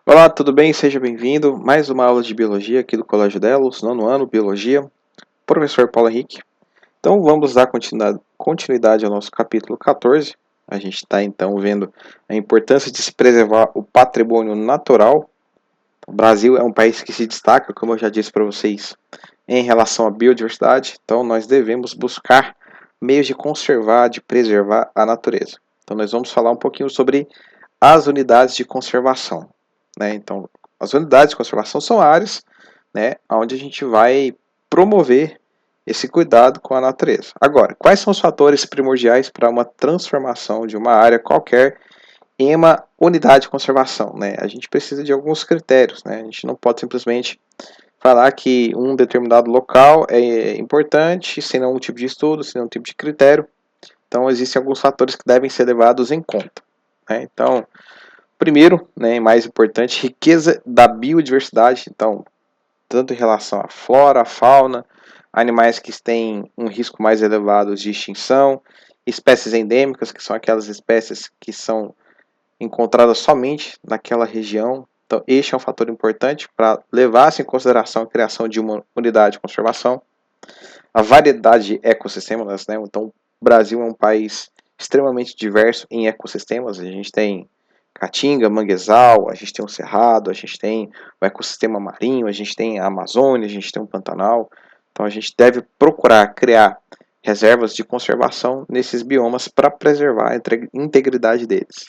Olá, tudo bem? Seja bem-vindo. Mais uma aula de Biologia aqui do Colégio Delos, nono ano, Biologia. Professor Paulo Henrique. Então, vamos dar continuidade ao nosso capítulo 14. A gente está, então, vendo a importância de se preservar o patrimônio natural. O Brasil é um país que se destaca, como eu já disse para vocês, em relação à biodiversidade. Então, nós devemos buscar meios de conservar, de preservar a natureza. Então, nós vamos falar um pouquinho sobre as unidades de conservação, né? Então, as unidades de conservação são áreas, né, onde a gente vai promover esse cuidado com a natureza. Agora, quais são os fatores primordiais para uma transformação de uma área qualquer em uma unidade de conservação, né? A gente precisa de alguns critérios, né? A gente não pode simplesmente falar que um determinado local é importante sem nenhum tipo de estudo, sem nenhum tipo de critério. Então, existem alguns fatores que devem ser levados em conta, né? Então, primeiro, né, mais importante, riqueza da biodiversidade. Então, tanto em relação à flora, à fauna, animais que têm um risco mais elevado de extinção, espécies endêmicas, que são aquelas espécies que são encontradas somente naquela região. Então, este é um fator importante para levar-se em consideração a criação de uma unidade de conservação. A variedade de ecossistemas, né? Então, o Brasil é um país extremamente diverso em ecossistemas. A gente tem caatinga, manguezal, a gente tem o cerrado, a gente tem o ecossistema marinho, a gente tem a Amazônia, a gente tem o Pantanal. Então, a gente deve procurar criar reservas de conservação nesses biomas para preservar a integridade deles.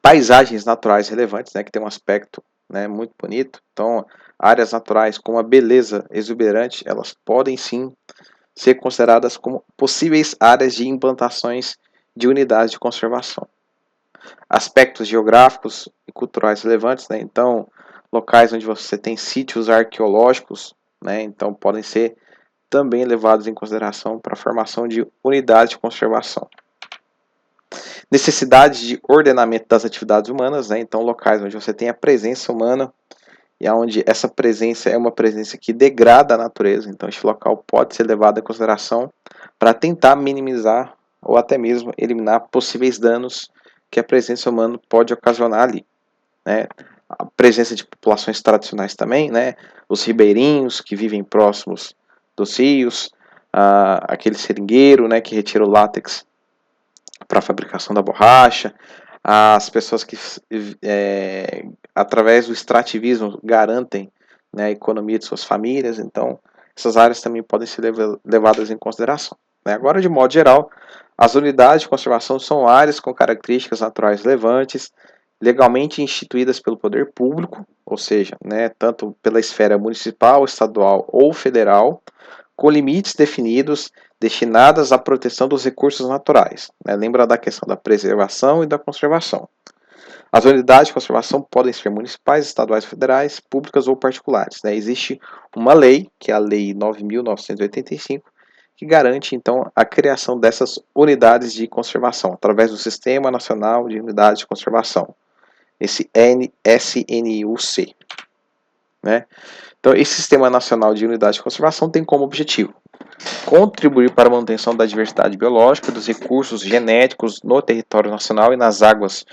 Paisagens naturais relevantes, né, que tem um aspecto, né, muito bonito. Então, áreas naturais com uma beleza exuberante, elas podem sim ser consideradas como possíveis áreas de implantações de unidades de conservação. Aspectos geográficos e culturais relevantes, né? Então, locais onde você tem sítios arqueológicos, né? Então, podem ser também levados em consideração para a formação de unidades de conservação. Necessidade de ordenamento das atividades humanas, né? Então, locais onde você tem a presença humana e onde essa presença é uma presença que degrada a natureza. Então, este local pode ser levado em consideração para tentar minimizar ou até mesmo eliminar possíveis danos que a presença humana pode ocasionar ali, né? A presença de populações tradicionais também, né? Os ribeirinhos que vivem próximos dos rios, aquele seringueiro, né, que retira o látex para a fabricação da borracha, as pessoas que, através do extrativismo, garantem, né, a economia de suas famílias. Então, essas áreas também podem ser levadas em consideração, né? Agora, de modo geral, as unidades de conservação são áreas com características naturais relevantes, legalmente instituídas pelo poder público, ou seja, né, tanto pela esfera municipal, estadual ou federal, com limites definidos, destinadas à proteção dos recursos naturais, né? Lembra da questão da preservação e da conservação. As unidades de conservação podem ser municipais, estaduais, federais, públicas ou particulares, né? Existe uma lei, que é a Lei 9.985, que garante, então, a criação dessas unidades de conservação, através do Sistema Nacional de Unidades de Conservação, esse SNUC, né? Então, esse Sistema Nacional de Unidades de Conservação tem como objetivo contribuir para a manutenção da diversidade biológica dos recursos genéticos no território nacional e nas águas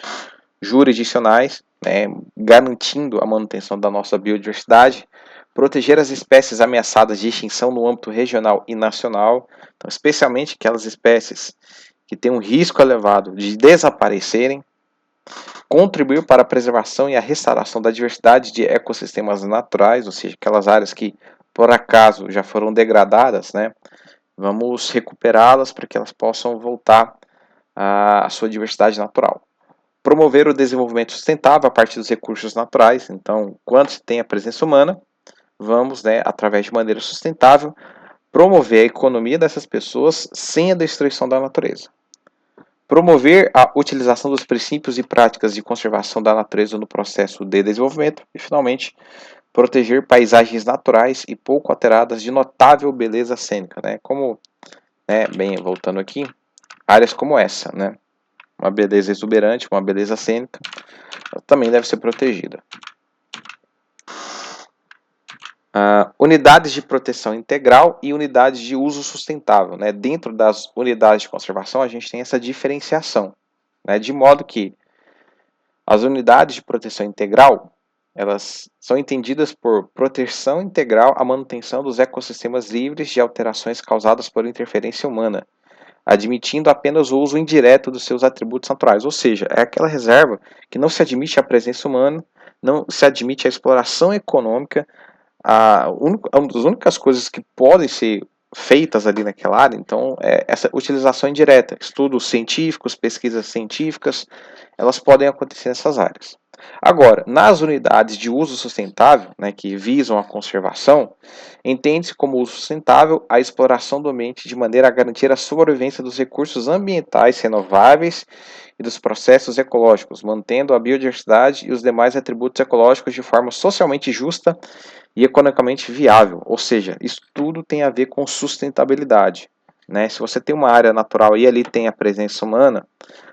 jurisdicionais, né, garantindo a manutenção da nossa biodiversidade, proteger as espécies ameaçadas de extinção no âmbito regional e nacional, então, especialmente aquelas espécies que têm um risco elevado de desaparecerem, contribuir para a preservação e a restauração da diversidade de ecossistemas naturais, ou seja, aquelas áreas que por acaso já foram degradadas, né? Vamos recuperá-las para que elas possam voltar à sua diversidade natural. Promover o desenvolvimento sustentável a partir dos recursos naturais. Então, quando se tem a presença humana, vamos, né, através de maneira sustentável, promover a economia dessas pessoas sem a destruição da natureza. Promover a utilização dos princípios e práticas de conservação da natureza no processo de desenvolvimento. E, finalmente, proteger paisagens naturais e pouco alteradas de notável beleza cênica, né? Como, né, bem, voltando aqui, áreas como essa, né? Uma beleza exuberante, uma beleza cênica, também deve ser protegida. Unidades de proteção integral e unidades de uso sustentável, né? Dentro das unidades de conservação, a gente tem essa diferenciação, né? De modo que As unidades de proteção integral, elas são entendidas por proteção integral à manutenção dos ecossistemas livres de alterações causadas por interferência humana, admitindo apenas o uso indireto dos seus atributos naturais, ou seja, é aquela reserva que não se admite a presença humana, não se admite a exploração econômica, uma das únicas coisas que podem ser feitas ali naquela área, então, é essa utilização indireta, estudos científicos, pesquisas científicas, elas podem acontecer nessas áreas. Agora, nas unidades de uso sustentável, né, que visam a conservação, entende-se como uso sustentável a exploração do ambiente de maneira a garantir a sobrevivência dos recursos ambientais renováveis e dos processos ecológicos, mantendo a biodiversidade e os demais atributos ecológicos de forma socialmente justa e economicamente viável. Ou seja, isso tudo tem a ver com sustentabilidade. Né? Se você tem uma área natural e ali tem a presença humana,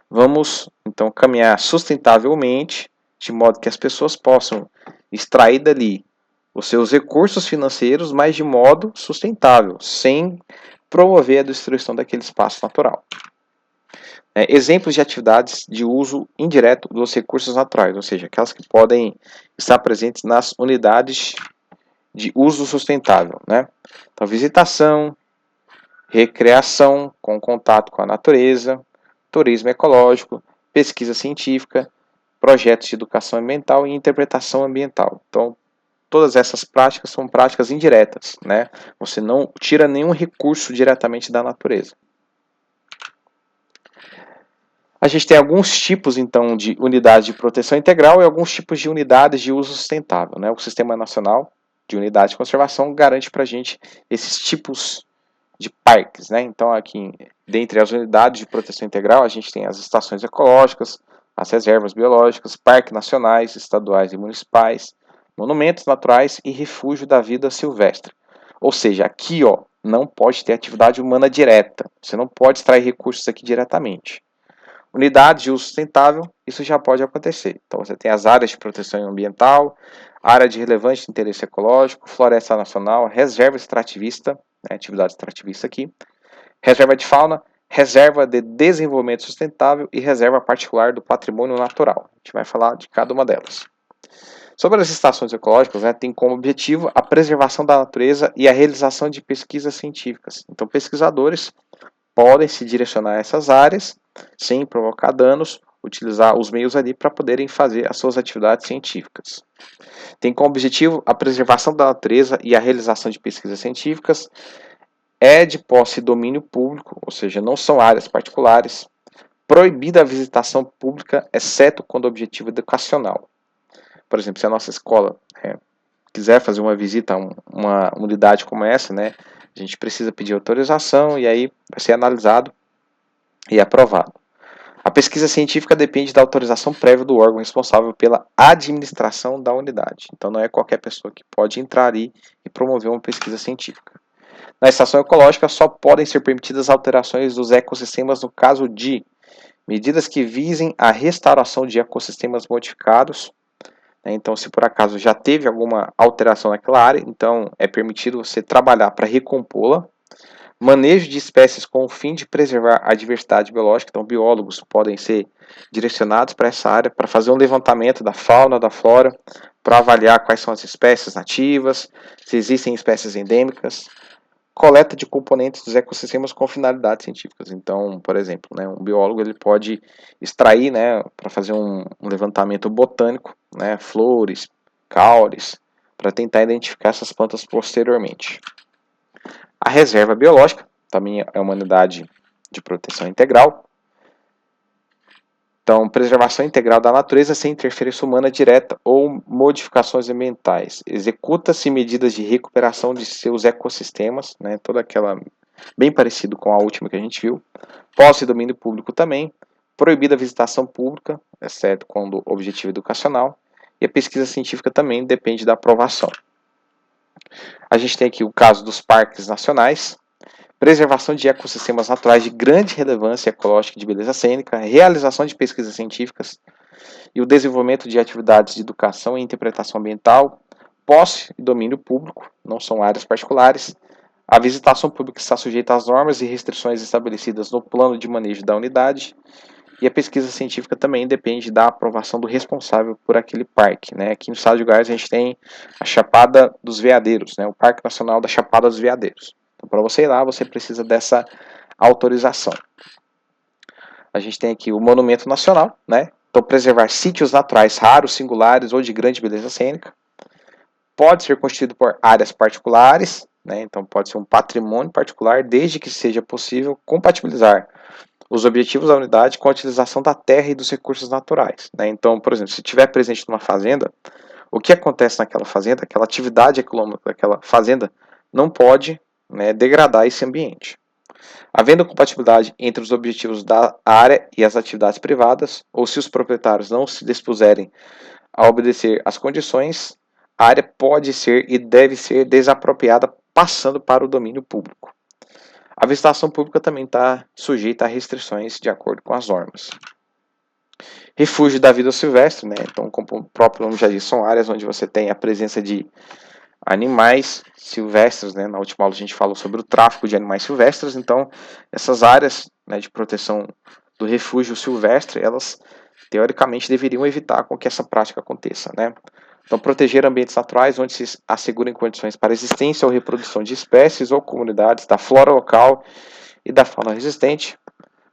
vamos então caminhar sustentavelmente, de modo que as pessoas possam extrair dali os seus recursos financeiros, mas de modo sustentável, sem promover a destruição daquele espaço natural. Exemplos de atividades de uso indireto dos recursos naturais, ou seja, aquelas que podem estar presentes nas unidades de uso sustentável. Né? Então, visitação, recreação com contato com a natureza, turismo ecológico, pesquisa científica, projetos de educação ambiental e interpretação ambiental. Então, todas essas práticas são práticas indiretas, né? Você não tira nenhum recurso diretamente da natureza. A gente tem alguns tipos, então, de unidades de proteção integral e alguns tipos de unidades de uso sustentável, né? O Sistema Nacional de Unidade de Conservação garante para a gente esses tipos de parques, né? Então, aqui, dentre as unidades de proteção integral, a gente tem as estações ecológicas, as reservas biológicas, parques nacionais, estaduais e municipais, monumentos naturais e refúgio da vida silvestre. Ou seja, aqui, ó, não pode ter atividade humana direta. Você não pode extrair recursos aqui diretamente. Unidade de uso sustentável, isso já pode acontecer. Então, você tem as áreas de proteção ambiental, área de relevante interesse ecológico, floresta nacional, reserva extrativista, né, atividade extrativista aqui, reserva de fauna, reserva de desenvolvimento sustentável e reserva particular do patrimônio natural. A gente vai falar de cada uma delas. Sobre as estações ecológicas, né, tem como objetivo a preservação da natureza e a realização de pesquisas científicas. Então, pesquisadores podem se direcionar a essas áreas sem provocar danos, utilizar os meios ali para poderem fazer as suas atividades científicas. Tem como objetivo a preservação da natureza e a realização de pesquisas científicas, é de posse e domínio público, ou seja, não são áreas particulares, proibida a visitação pública, exceto quando objetivo educacional. Por exemplo, se a nossa escola quiser fazer uma visita a uma unidade como essa, né, a gente precisa pedir autorização e aí vai ser analisado e aprovado. A pesquisa científica depende da autorização prévia do órgão responsável pela administração da unidade. Então não é qualquer pessoa que pode entrar ali e promover uma pesquisa científica. Na estação ecológica só podem ser permitidas alterações dos ecossistemas no caso de medidas que visem a restauração de ecossistemas modificados. Então, se por acaso já teve alguma alteração naquela área, então é permitido você trabalhar para recompô-la. Manejo de espécies com o fim de preservar a diversidade biológica, então biólogos podem ser direcionados para essa área para fazer um levantamento da fauna, da flora, para avaliar quais são as espécies nativas, se existem espécies endêmicas, coleta de componentes dos ecossistemas com finalidades científicas. Então, por exemplo, né, um biólogo ele pode extrair, né, para fazer um levantamento botânico, né, flores, caules, para tentar identificar essas plantas posteriormente. A reserva biológica também é uma unidade de proteção integral. Então, preservação integral da natureza sem interferência humana direta ou modificações ambientais. Executa-se medidas de recuperação de seus ecossistemas, né, toda aquela bem parecido com a última que a gente viu. Posse e domínio público também. Proibida a visitação pública, exceto quando objetivo educacional. E a pesquisa científica também depende da aprovação. A gente tem aqui o caso dos parques nacionais. Preservação de ecossistemas naturais de grande relevância ecológica e de beleza cênica, realização de pesquisas científicas e o desenvolvimento de atividades de educação e interpretação ambiental, posse e domínio público, não são áreas particulares. A visitação pública está sujeita às normas e restrições estabelecidas no plano de manejo da unidade E a pesquisa científica também depende da aprovação do responsável por aquele parque, né? Aqui no estado de Goiás a gente tem a Chapada dos Veadeiros, né? O Parque Nacional da Chapada dos Veadeiros. Então, para você ir lá, você precisa dessa autorização. A gente tem aqui o Monumento Nacional, né? Então, preservar sítios naturais raros, singulares ou de grande beleza cênica. Pode ser constituído por áreas particulares, né? Então pode ser um patrimônio particular, desde que seja possível compatibilizar os objetivos da unidade com a utilização da terra e dos recursos naturais, né? Então, por exemplo, se estiver presente numa fazenda, o que acontece naquela fazenda, aquela atividade econômica daquela fazenda, não pode, né, degradar esse ambiente. Havendo compatibilidade entre os objetivos da área e as atividades privadas, ou se os proprietários não se dispuserem a obedecer às condições, a área pode ser e deve ser desapropriada passando para o domínio público. A visitação pública também está sujeita a restrições de acordo com as normas. Refúgio da vida silvestre, né? Então, como o próprio nome já diz, são áreas onde você tem a presença de animais silvestres, né? Na última aula a gente falou sobre o tráfico de animais silvestres, então essas áreas, né, de proteção do refúgio silvestre, elas teoricamente deveriam evitar com que essa prática aconteça, né? Então, proteger ambientes naturais onde se assegurem condições para a existência ou reprodução de espécies ou comunidades da flora local e da fauna resistente.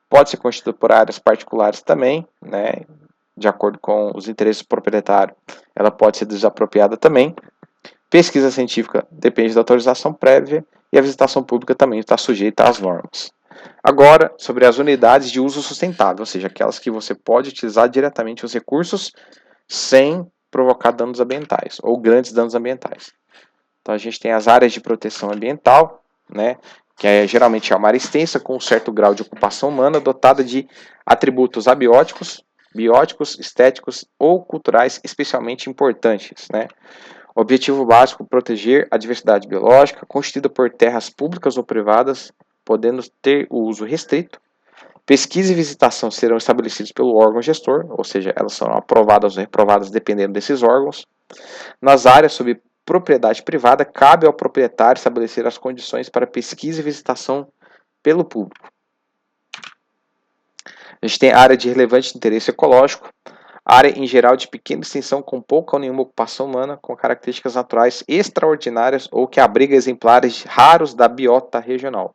Pode ser constituído por áreas particulares também, né? De acordo com os interesses do proprietário, ela pode ser desapropriada também. Pesquisa científica depende da autorização prévia e a visitação pública também está sujeita às normas. Agora, sobre as unidades de uso sustentável, ou seja, aquelas que você pode utilizar diretamente os recursos sem provocar danos ambientais ou grandes danos ambientais. Então a gente tem as áreas de proteção ambiental, né, que geralmente é uma área extensa com um certo grau de ocupação humana, dotada de atributos abióticos, bióticos, estéticos ou culturais especialmente importantes, né? Objetivo básico: proteger a diversidade biológica, constituída por terras públicas ou privadas, podendo ter o uso restrito. Pesquisa e visitação serão estabelecidos pelo órgão gestor, ou seja, elas serão aprovadas ou reprovadas dependendo desses órgãos. Nas áreas sob propriedade privada, cabe ao proprietário estabelecer as condições para pesquisa e visitação pelo público. A gente tem área de relevante interesse ecológico, área em geral de pequena extensão com pouca ou nenhuma ocupação humana, com características naturais extraordinárias ou que abriga exemplares raros da biota regional.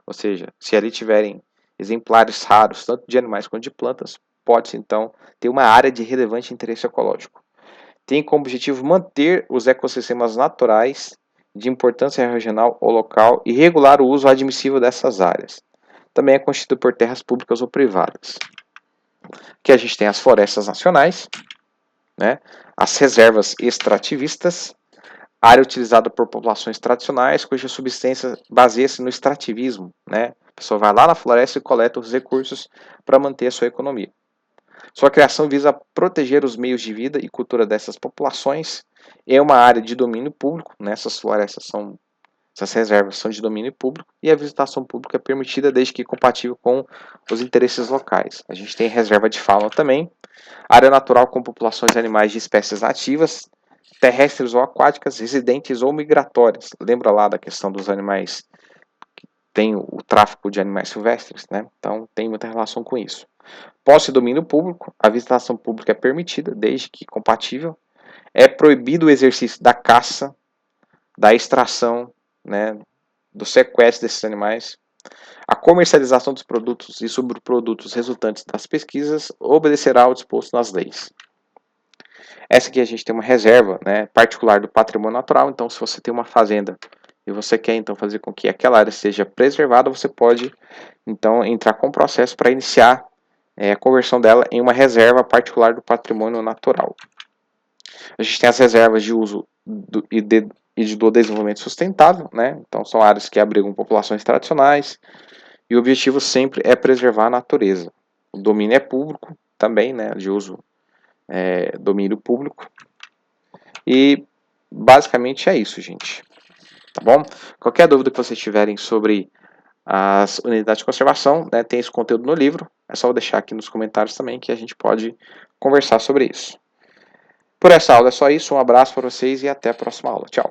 Ou seja, se ali tiverem exemplares raros, tanto de animais quanto de plantas, pode-se então ter uma área de relevante interesse ecológico. Tem como objetivo manter os ecossistemas naturais de importância regional ou local e regular o uso admissível dessas áreas. Também é constituído por terras públicas ou privadas. Aqui a gente tem as florestas nacionais, né? As reservas extrativistas, área utilizada por populações tradicionais cuja subsistência baseia-se no extrativismo, né? A pessoa vai lá na floresta e coleta os recursos para manter a sua economia. Sua criação visa proteger os meios de vida e cultura dessas populações. É uma área de domínio público, né? Essas reservas são de domínio público e a visitação pública é permitida desde que compatível com os interesses locais. A gente tem reserva de fauna também, área natural com populações de animais de espécies nativas, terrestres ou aquáticas, residentes ou migratórias. Lembra lá da questão dos animais que tem o tráfico de animais silvestres, né? Então tem muita relação com isso. Posse e domínio público, a visitação pública é permitida desde que compatível. É proibido o exercício da caça, da extração, né, do sequestro desses animais. A comercialização dos produtos e subprodutos resultantes das pesquisas obedecerá ao disposto nas leis. Essa aqui a gente tem uma reserva, né, particular do patrimônio natural. Então, se você tem uma fazenda e você quer então fazer com que aquela área seja preservada, você pode então entrar com o processo para iniciar a conversão dela em uma reserva particular do patrimônio natural. A gente tem as reservas de uso e do desenvolvimento sustentável, né? Então são áreas que abrigam populações tradicionais e o objetivo sempre é preservar a natureza. O domínio é público também, né? De uso domínio público. E basicamente é isso, gente. Tá bom? Qualquer dúvida que vocês tiverem sobre as unidades de conservação, né, tem esse conteúdo no livro. É só deixar aqui nos comentários também que a gente pode conversar sobre isso. Por essa aula é só isso. Um abraço para vocês e até a próxima aula. Tchau.